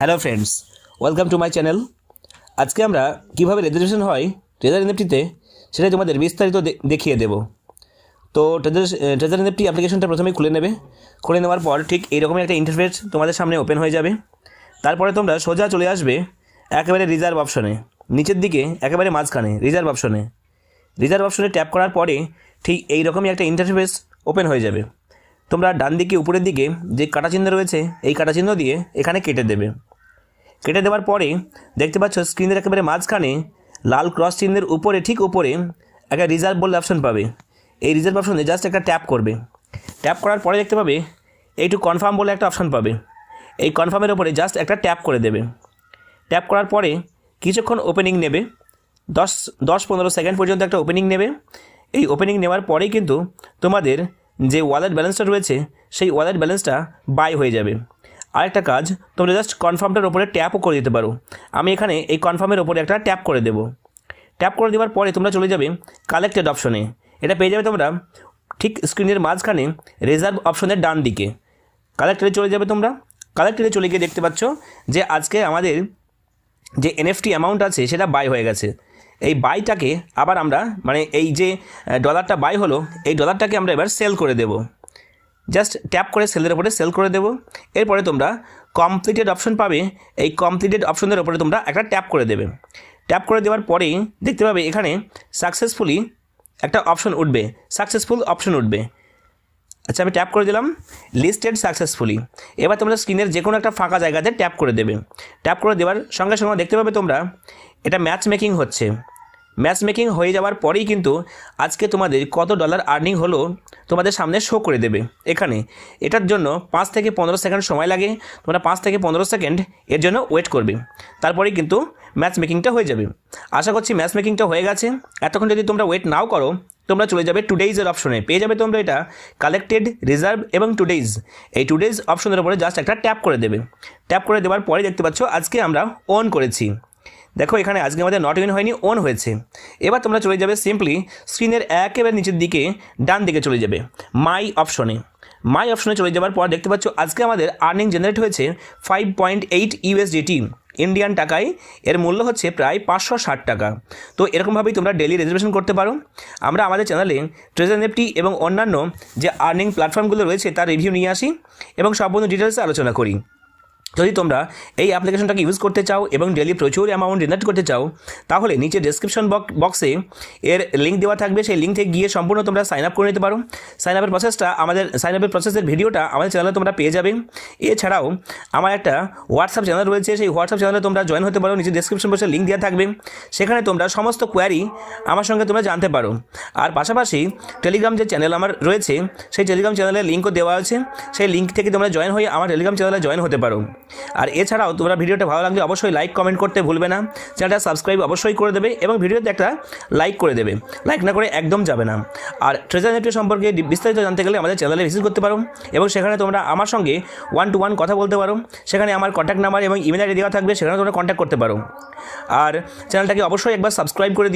Hello friends, welcome to my channel. আজকে আমরা কীভাবে রেজার্ভেশন হয় ট্রেজার এনএফটিতে সেটাই তোমাদের বিস্তারিত দেখিয়ে দেব। তো ট্রেজার এনএফটি অ্যাপ্লিকেশনটা প্রথমেই খুলে নেবে। খুলে নেওয়ার পর ঠিক এইরকমই একটা ইন্টারফেস তোমাদের সামনে ওপেন হয়ে যাবে। তারপরে তোমরা সোজা চলে আসবে একেবারে রিজার্ভ অপশনে, নিচের দিকে একেবারে মাঝখানে রিজার্ভ অপশনে ট্যাপ করার পরে ঠিক এইরকমই একটা ইন্টারফেস ওপেন হয়ে যাবে। তোমরা ডান দিকে উপরের দিকে যে কাটা চিহ্ন রয়েছে এই কাটা চিহ্ন দিয়ে এখানে কেটে দেবে। কেটে দেওয়ার পরে দেখতে পাচ্ছ স্ক্রিনের একেবারে মাঝখানে লাল ক্রস চিহ্নের উপরে ঠিক উপরে একটা রিজার্ভ বলে অপশন পাবে। এই রিজার্ভ অপশনে জাস্ট একটা ট্যাপ করবে। ট্যাপ করার পরে দেখতে পাবে এইটু কনফার্ম বলে একটা অপশন পাবে। এই কনফার্মের উপরে জাস্ট একটা ট্যাপ করে দেবে। ট্যাপ করার পরে কিছুক্ষণ ওপেনিং নেবে, 10-15 সেকেন্ড পর্যন্ত একটা ওপেনিং নেবে। এই ওপেনিং নেওয়ার পরেই কিন্তু তোমাদের যে ওয়ালেট ব্যালেন্সটা রয়েছে সেই ওয়ালেট ব্যালেন্সটা বাই হয়ে যাবে। আরেকটা কাজ, তোমরা জাস্ট কনফার্মটার ওপরে ট্যাপও করে দিতে পারো। আমি এখানে এই কনফার্মের ওপরে একটা ট্যাপ করে দেবো। ট্যাপ করে দেওয়ার পরে তোমরা চলে যাবে কালেক্টেড অপশনে। এটা পেয়ে যাবে তোমরা ঠিক স্ক্রিনের মাঝখানে রিজার্ভ অপশনের ডান দিকে। কালেক্টেডে চলে যাবে তোমরা। কালেক্টেডে চলে গিয়ে দেখতে পাচ্ছ যে আজকে আমাদের যে এনএফটি অ্যামাউন্ট আছে সেটা বাই হয়ে গেছে। এই বাইটাকে আবার আমরা এই যে ডলারটা বাই হলো এই ডলারটাকে আমরা এবার সেল করে দেব। জাস্ট ট্যাপ করে সেলের ওপরে সেল করে দেব। এরপরে তোমরা কমপ্লিটেড অপশন পাবে। এই কমপ্লিটেড অপশনের ওপরে তোমরা একটা ট্যাপ করে দেবে। ট্যাপ করে দেওয়ার পরেই দেখতে পাবে এখানে সাকসেসফুলি একটা অপশন উঠবে, সাকসেসফুল অপশন উঠবে। আচ্ছা, আমি ট্যাপ করে দিলাম লিস্টেড সাকসেসফুলি। এবার তোমরা স্ক্রিনের যে কোনো একটা ফাঁকা জায়গাতে ট্যাপ করে দেবে। ট্যাপ করে দেওয়ার সঙ্গে সঙ্গে দেখতে পাবে তোমরা এটা ম্যাচ মেকিং হচ্ছে। ম্যাচ মেকিং হয়ে যাওয়ার পরেই কিন্তু আজকে তোমাদের কত ডলার আর্নিং হলো তোমাদের সামনে শো করে দেবে এখানে। এটার জন্য 5 থেকে 15 সেকেন্ড সময় লাগে। তোমরা 5 থেকে 15 সেকেন্ড এর জন্য ওয়েট করবে, তারপরেই কিন্তু ম্যাচ মেকিংটা হয়ে যাবে। আশা করছি ম্যাচ মেকিংটা হয়ে গেছে। এতক্ষণ যদি তোমরা ওয়েট নাও করো তোমরা চলে যাবে টুডেইজের অপশনে। পেয়ে যাবে তোমরা এটা কালেক্টেড, রিজার্ভ এবং টুডেইজ। এই টুডেইজ অপশনের উপরে জাস্ট একটা ট্যাপ করে দেবে। ট্যাপ করে দেওয়ার পরে দেখতে পাচ্ছ আজকে আমরা অন করেছি। দেখো এখানে আজকে আমাদের নট ইন হয়নি, অন হয়েছে। এবার তোমরা চলে যাবে সিম্পলি স্ক্রিনের একেবারে নিচের দিকে ডান দিকে চলে যাবে মাই অপশনে চলে যাওয়ার পর দেখতে পাচ্ছ আজকে আমাদের আর্নিং জেনারেট হয়েছে 5.8 ইউএসডিটি ইন্ডিয়ান টাকায়। এর মূল্য হচ্ছে প্রায় 560 টাকা। তো এরকমভাবেই তোমরা ডেলি রেজার্ভেশন করতে পারো। আমরা আমাদের চ্যানেলে ট্রেজার এনএফটি এবং অন্যান্য যে আর্নিং প্ল্যাটফর্মগুলো রয়েছে তার রিভিউ নিয়ে আসি এবং সম্পূর্ণ ডিটেলসে আলোচনা করি। যদি তোমরা এই অ্যাপ্লিকেশনটাকে ইউজ করতে চাও এবং ডেলি প্রচুর অ্যামাউন্ট জেনারেট করতে চাও তাহলে নিচে ডেসক্রিপশন বক্সে এর লিঙ্ক দেওয়া থাকবে। সেই লিঙ্ক থেকে গিয়ে সম্পূর্ণ তোমরা সাইন আপ করে নিতে পারো। সাইন আপের প্রসেসের ভিডিওটা আমাদের চ্যানেলে তোমরা পেয়ে যাবে। এছাড়াও আমার একটা হোয়াটসঅ্যাপ চ্যানেল রয়েছে, সেই হোয়াটসঅ্যাপ চ্যানেলে তোমরা জয়েন হতে পারো। নিচে ডেসক্রিপশন বক্সে লিঙ্ক দেওয়া থাকবে, সেখানে তোমরা সমস্ত কোয়ারি আমার সঙ্গে তোমরা জানতে পারো। আর পাশাপাশি টেলিগ্রাম যে চ্যানেল আমার রয়েছে সেই টেলিগ্রাম চ্যানেলের লিঙ্কও দেওয়া আছে। সেই লিঙ্ক থেকে তোমরা জয়েন হয়ে আমার টেলিগ্রাম চ্যানেলে জয়েন হতে পারো। আর এছাড়াও তোমরা ভিডিওটা ভালো লাগলে অবশ্যই লাইক কমেন্ট করতে ভুলবে না। চ্যানেলটা সাবস্ক্রাইব অবশ্যই করে দেবে এবং ভিডিওতে একটা লাইক করে দেবে। লাইক না করে একদম যাবে না। আর ট্রেজার এনএফটি সম্পর্কে বিস্তারিত জানতে গেলে আমাদের চ্যানেলে ভিজিট করতে পারো এবং সেখানে তোমরা আমার সঙ্গে 1-to-1 কথা বলতে পারো। সেখানে আমার কন্ট্যাক্ট নাম্বার এবং ইমেল আইডি দেওয়া থাকবে, সেখানে তোমরা কন্ট্যাক্ট করতে পারো। আর চ্যানেলটাকে অবশ্যই একবার সাবস্ক্রাইব করে